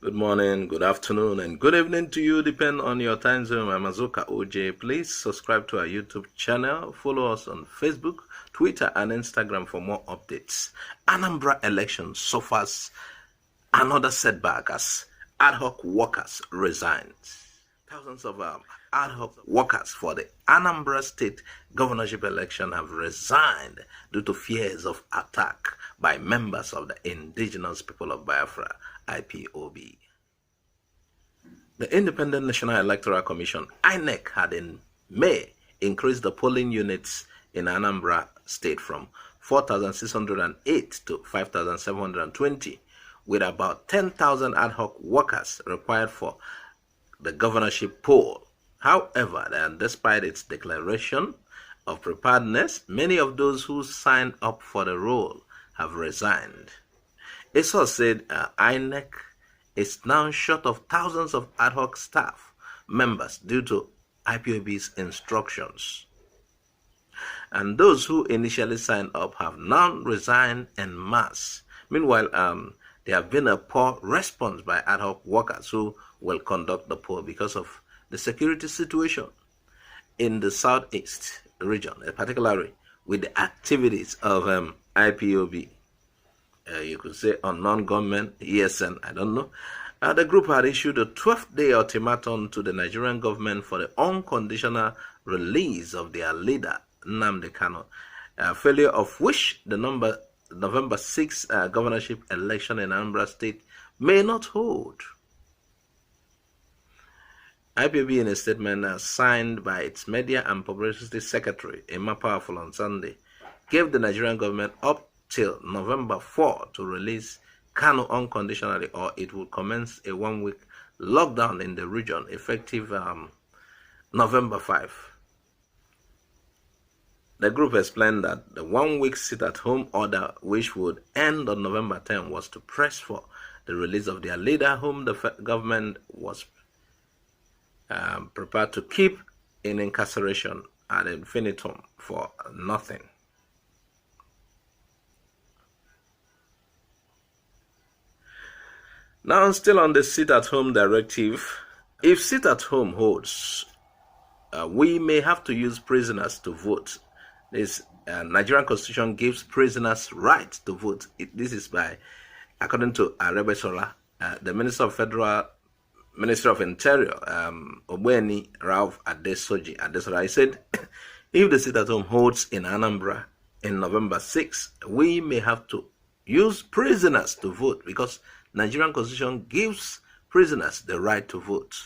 Good morning, good afternoon, and good evening to you, depending on your time zone. I'm Azuka OJ. Please subscribe to our YouTube channel. Follow us on Facebook, Twitter, and Instagram for more updates. Anambra election suffers another setback as ad hoc workers resign. Thousands of ad hoc workers for the Anambra State governorship election have resigned due to fears of attack by members of the indigenous people of Biafra, IPOB. The Independent National Electoral Commission, INEC, had in May increased the polling units in Anambra State from 4,608 to 5,720, with about 10,000 ad hoc workers required for the governorship poll. However, and despite its declaration of preparedness, many of those who signed up for the role have resigned. A source said INEC is now short of thousands of ad hoc staff members due to IPOB's instructions. And those who initially signed up have now resigned en masse. Meanwhile, there have been a poor response by ad hoc workers who will conduct the poll because of the security situation in the southeast region, particularly with the activities of IPOB. You could say on non-government, ESN, I don't know. The group had issued a 12-day ultimatum to the Nigerian government for the unconditional release of their leader, Nnamdi Kanu, failure of which the November 6 governorship election in Anambra State may not hold. IPOB, in a statement signed by its Media and Publicity Secretary, Emma Powerful, on Sunday, gave the Nigerian government up till November 4 to release Kanu unconditionally, or it will commence a one-week lockdown in the region effective November 5. The group explained that the one-week sit-at-home order, which would end on November 10, was to press for the release of their leader, whom the government was prepared to keep in incarceration ad infinitum for nothing. Now, still on the sit-at-home directive, if sit-at-home holds, we may have to use prisoners to vote. This Nigerian Constitution gives prisoners right to vote. This is according to Arebesola, the Minister of Interior, Obweni Ralph Adesoji. He said, if the sit-at-home holds in Anambra in November 6, we may have to use prisoners to vote because Nigerian Constitution gives prisoners the right to vote.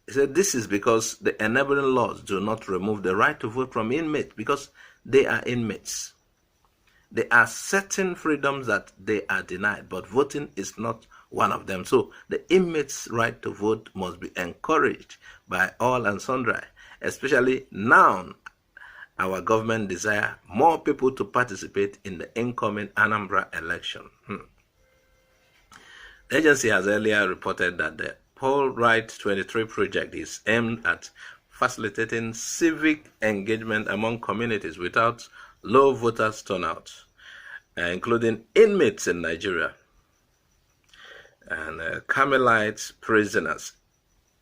He said this is because the enabling laws do not remove the right to vote from inmates because they are inmates. There are certain freedoms that they are denied, but voting is not one of them. So the inmates' right to vote must be encouraged by all and sundry, especially now our government desire more people to participate in the incoming Anambra election. The agency has earlier reported that the Poll Right 23 project is aimed at facilitating civic engagement among communities without low voters turnout, including inmates in Nigeria. And Carmelite Prisoners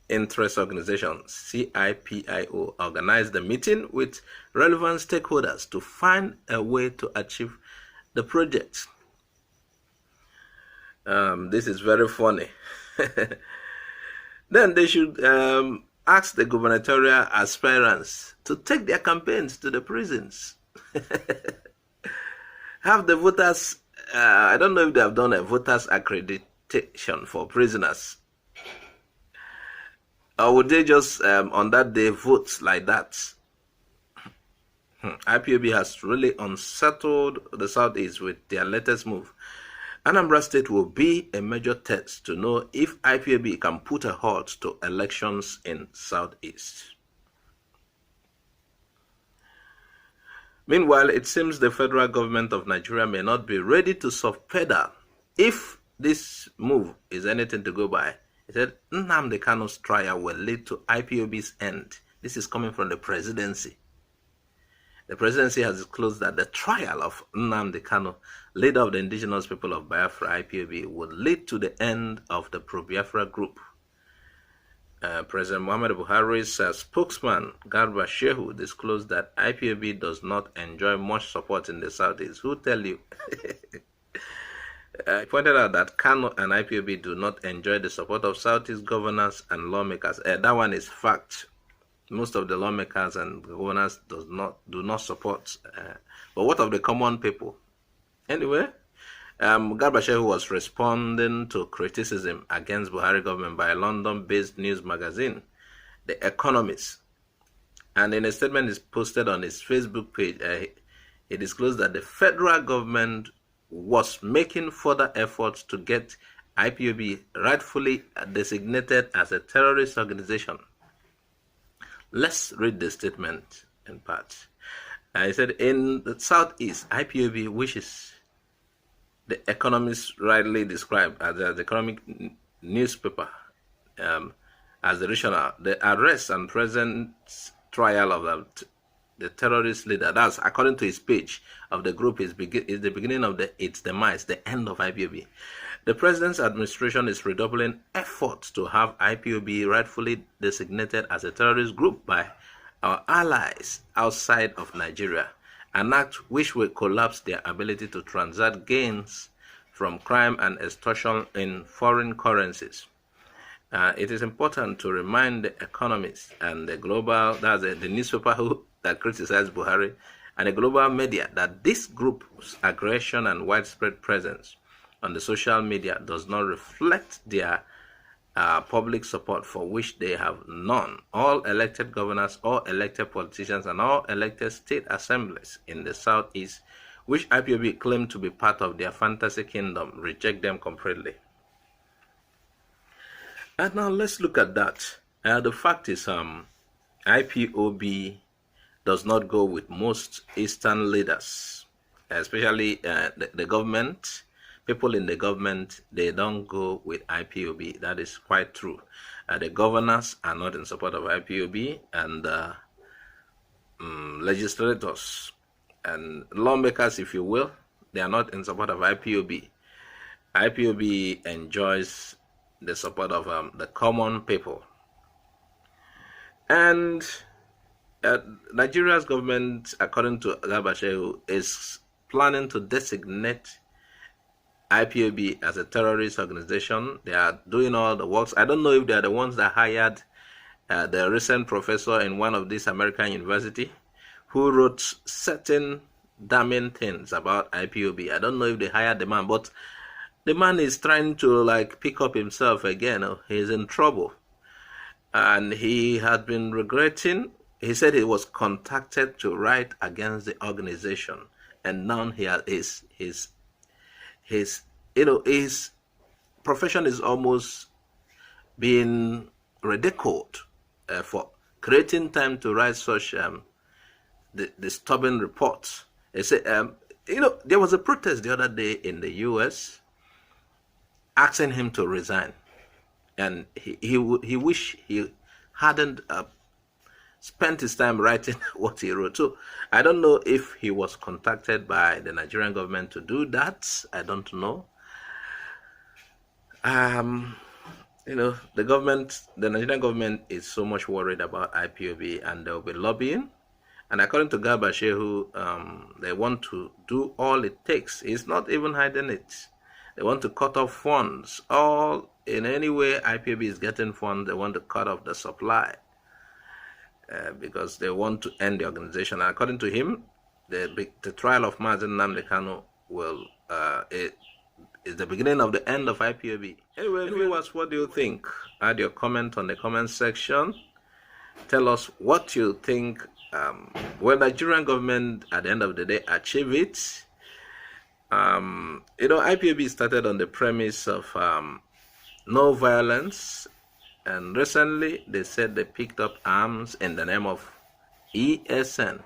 Interest Organization, CIPIO, organized the meeting with relevant stakeholders to find a way to achieve the project. This is very funny. Then they should ask the gubernatorial aspirants to take their campaigns to the prisons. Have the voters, I don't know if they have done a voters accreditation for prisoners. Or would they just, on that day, vote like that? IPOB has really unsettled the Southeast with their latest move. Anambra State will be a major test to know if IPOB can put a halt to elections in Southeast. Meanwhile, it seems the federal government of Nigeria may not be ready to soft pedal if this move is anything to go by. He said Nnamdi Kanu's trial will lead to IPOB's end. This is coming from the presidency. The presidency has disclosed that the trial of Nnamdi Kanu, leader of the indigenous people of Biafra, IPOB, would lead to the end of the pro-Biafra group. President Muhammad Buhari's spokesman, Garba Shehu, disclosed that IPOB does not enjoy much support in the Southeast. Who tell you? He pointed out that Kanu and IPOB do not enjoy the support of Southeast governors and lawmakers. That one is fact. Most of the lawmakers and governors do not support. But what of the common people? Anyway, Garba Shehu was responding to criticism against Buhari government by a London-based news magazine, The Economist. And in a statement is posted on his Facebook page, he disclosed that the federal government was making further efforts to get IPOB rightfully designated as a terrorist organization. Let's read the statement in part. He said, in the Southeast, IPOB wishes, the Economist rightly described as the economic newspaper, as the rationale, the arrest and present trial of the terrorist leader, that's according to his page of the group, is the beginning of its demise, the end of IPOB. The president's administration is redoubling efforts to have IPOB rightfully designated as a terrorist group by our allies outside of Nigeria, an act which will collapse their ability to transact gains from crime and extortion in foreign currencies. It is important to remind the economists and the global, that's the newspaper that criticized Buhari, and the global media, that this group's aggression and widespread presence on the social media does not reflect their public support, for which they have none. All elected governors, all elected politicians, and all elected state assemblies in the Southeast, which IPOB claim to be part of their fantasy kingdom, reject them completely. And now let's look at that. The fact is, IPOB does not go with most Eastern leaders, especially the government. People in the government, they don't go with IPOB. That is quite true. The governors are not in support of IPOB, and legislators and lawmakers, if you will, they are not in support of IPOB. IPOB enjoys the support of the common people. And Nigeria's government, according to Garba Shehu, is planning to designate IPOB as a terrorist organization. They are doing all the works. I don't know if they are the ones that hired the recent professor in one of these American university who wrote certain damning things about IPOB. I don't know if they hired the man, but the man is trying to pick up himself again. He's in trouble. And he had been regretting. He said he was contacted to write against the organization. And now his profession is almost being ridiculed for creating time to write such disturbing reports. They say, there was a protest the other day in the U.S. asking him to resign, and he wish he hadn't spent his time writing what he wrote. So I don't know if he was contacted by the Nigerian government to do that. I don't know. The Nigerian government is so much worried about IPOB, and they'll be lobbying. And according to Garba Shehu, they want to do all it takes. He's not even hiding it. They want to cut off funds. In any way IPOB is getting funds, they want to cut off the supply because they want to end the organization. And according to him, the trial of Mazen Nnamdi Kanu is the beginning of the end of IPOB. Anyway, viewers, what do you think? Add your comment on the comment section. Tell us what you think. Will Nigerian government at the end of the day achieve it? IPOB started on the premise of no violence, and recently they said they picked up arms in the name of ESN.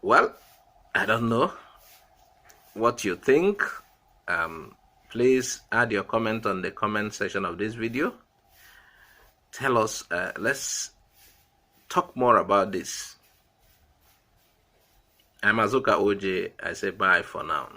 Well, I don't know what you think. Please add your comment on the comment section of this video. Tell us, let's talk more about this. I'm Azuka OJ. I say bye for now.